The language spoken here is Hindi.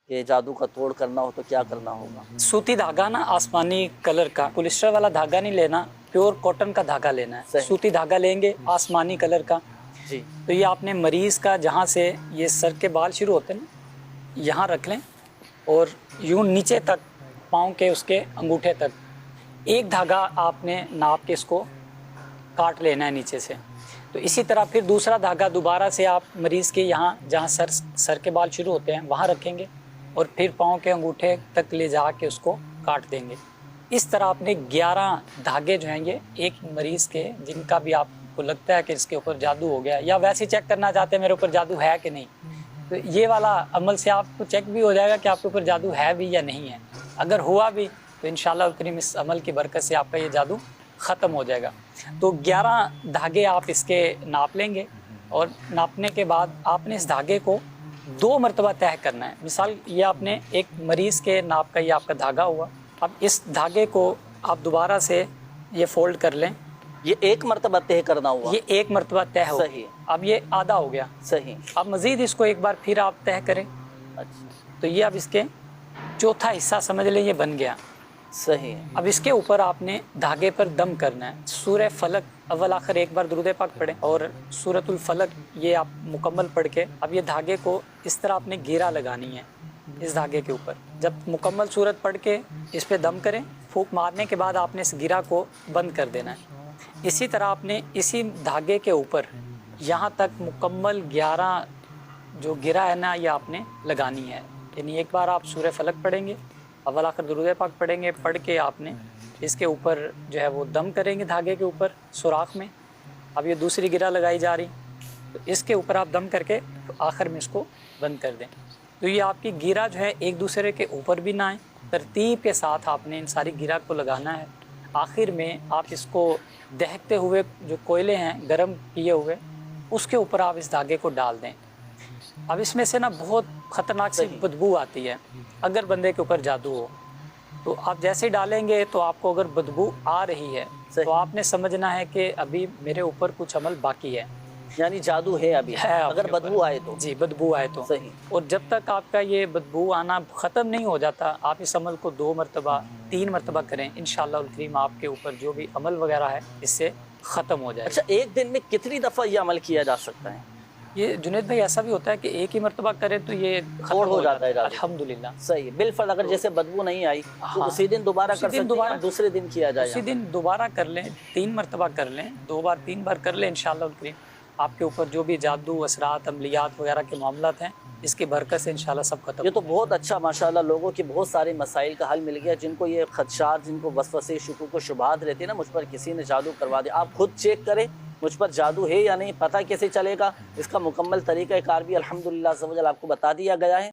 कि जादू का तोड़ करना हो तो क्या करना होगा? सूती धागा ना आसमानी कलर का, पॉलिस्टर वाला धागा नहीं लेना, प्योर कॉटन का धागा लेना है। सही। सूती धागा लेंगे आसमानी कलर का। जी। तो ये आपने मरीज़ का जहाँ से ये सर के बाल शुरू होते हैं ना, यहाँ रख लें और यूँ नीचे तक पाँव के उसके अंगूठे तक एक धागा आपने नाप के इसको काट लेना है नीचे से। तो इसी तरह फिर दूसरा धागा दोबारा से आप मरीज़ के यहाँ जहाँ सर के बाल शुरू होते हैं वहाँ रखेंगे और फिर पाँव के अंगूठे तक ले जा के उसको काट देंगे। इस तरह आपने 11 धागे जो हैं ये एक मरीज़ के, जिनका भी आपको लगता है कि इसके ऊपर जादू हो गया या वैसे चेक करना चाहते हैं मेरे ऊपर जादू है कि नहीं, तो ये वाला अमल से आपको चेक भी हो जाएगा कि आपके ऊपर जादू है भी या नहीं है। अगर हुआ भी तो इंशाअल्लाह करीम इस अमल की बरकत से आपका ये जादू ख़त्म हो जाएगा। तो 11 धागे आप इसके नाप लेंगे और नापने के बाद आपने इस धागे को 2 मरतबा तय करना है। मिसाल ये आपने एक मरीज़ के नाप का ये आपका धागा हुआ, अब इस धागे को आप दोबारा से ये फोल्ड कर लें। ये 1 मरतबा तय करना हुआ? ये 1 मरतबा तय हो। सही। अब ये आधा हो गया। सही। अब मज़ीद इसको एक बार फिर आप तय करें। अच्छा। तो ये अब इसके चौथा हिस्सा समझ लें ये बन गया। सही। अब इसके ऊपर आपने धागे पर दम करना है। सूरह फलक अव्वल आखिर एक बार दुरूद पाक पढ़ें और सूरतुल फलक ये आप मुकम्मल पढ़ के अब ये धागे को इस तरह आपने घेरा लगानी है इस धागे के ऊपर। जब मुकम्मल सूरत पढ़ के इस पे दम करें, फूंक मारने के बाद आपने इस घेरा को बंद कर देना है। इसी तरह आपने इसी धागे के ऊपर यहाँ तक मुकम्मल 11 जो घेरा है ना ये आपने लगानी है। यानी एक बार आप सूरह फलक पढ़ेंगे, अव्वल आखिर दुरूद पाक पढ़ेंगे, पढ़ के आपने इसके ऊपर जो है वो दम करेंगे धागे के ऊपर सुराख में। अब ये दूसरी गिरा लगाई जा रही, तो इसके ऊपर आप दम करके तो आखिर में इसको बंद कर दें। तो ये आपकी गिरा जो है एक दूसरे के ऊपर भी ना आए, तरतीब के साथ आपने इन सारी गिरा को लगाना है। आखिर में आप इसको दहकते हुए जो कोयले हैं गर्म किए हुए उसके ऊपर आप इस धागे को डाल दें। अब इसमें से ना बहुत ख़तरनाक सी बदबू आती है अगर बंदे के ऊपर जादू हो। तो आप जैसे ही डालेंगे तो आपको अगर बदबू आ रही है तो आपने समझना है कि अभी मेरे ऊपर कुछ अमल बाकी है, यानी जादू है अभी है। अगर बदबू आए तो? जी, बदबू आए तो। सही। और जब तक आपका ये बदबू आना ख़त्म नहीं हो जाता आप इस अमल को 2 मरतबा 3 मरतबा करें। इंशाअल्लाह उल करीम आपके ऊपर जो भी अमल वगैरह है इससे ख़त्म हो जाएगा। अच्छा, एक दिन में कितनी दफ़ा ये अमल किया जा सकता है? ये जुनैद भाई ऐसा भी होता है कि एक ही मरतबा करें तो ये तोड़ हो जाता है। अल्हम्दुलिल्लाह। सही। बिलफर्ज अगर जैसे बदबू नहीं आई तो उसी दिन दोबारा कर सकते हैं, दूसरे दिन किया जाए? उसी दिन दोबारा कर लें, 3 मरतबा कर लें, 2 बार 3 बार कर लें। इंशाअल्लाह करीम आपके ऊपर जो भी जादू असरात अमलियात वगैरह के मामलात हैं इसकी बरकत से इंशाअल्लाह सब खत्म। ये तो बहुत अच्छा माशाल्लाह, लोगों की बहुत सारे मसाइल का हल मिल गया। जिनको ये खदशात, जिनको वसवसे शुकूक व शुबहात रहती है ना, मुझ पर किसी ने जादू करवा दिया, आप खुद चेक करें मुझ पर जादू है या नहीं, पता कैसे चलेगा? इसका मुकम्मल तरीक़ाकार भी अल्हम्दुलिल्लाह अज़्ज़ व जल आपको बता दिया गया है।